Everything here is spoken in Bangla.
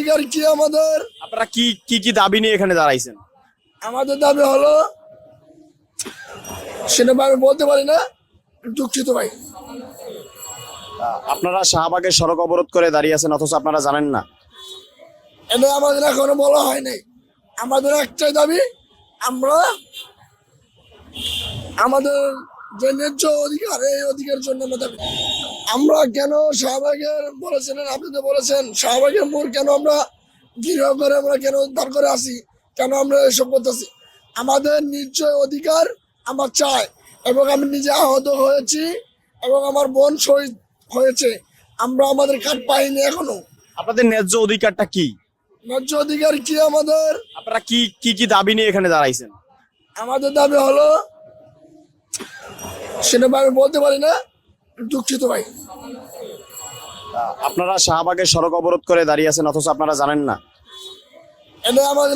অধিকার কি আমাদের? আপনারা কি কি কি দাবি নিয়ে এখানে দাঁড়াইছেন? আমাদের দাবি হলো, সেটা আমি বলতে পারি না, দুঃখিত ভাই। আপনারা শাহবাগের সড়ক অবরোধ করে দাঁড়িয়ে আছেন অথচ আপনারা জানেন না? এটা আমাদের এখনো বলা হয় নাই। আমাদের একটাই দাবি, আমরা আমাদের যে ন্যায্য অধিকার, এই অধিকারের জন্য আমরা দাবি। আমরা কেন শাহবাগের বলেছিলেন, আপনি তো বলেছেন শাহবাগের মোড় কেন আমরা ঘিরাও করে আমরা কেন দাঁড় করে আসি, কেন আমরা এসব করতেছি? আমাদের নিশ্চয় অধিকার আমরা চাই, এবং আমি নিজে আহত হয়েছি এবং আমার বোন শহীদ হয়েছে। আমরা আমাদের কার্ড পাইনি এখনো। আপনাদের ন্যায্য অধিকারটা কি? ন্যায্য অধিকার কি আমাদের? আপনারা কি কি কি দাবি নিয়ে এখানে দাঁড়াইছেন? আমাদের দাবি হলো, সেটা আমি বলতে পারি না, দুঃখিত ভাই। আপনারা শাহবাগের সড়ক অবরোধ করে দাঁড়িয়ে আছেন অথচ আপনারা জানেন না? এটা আমাদের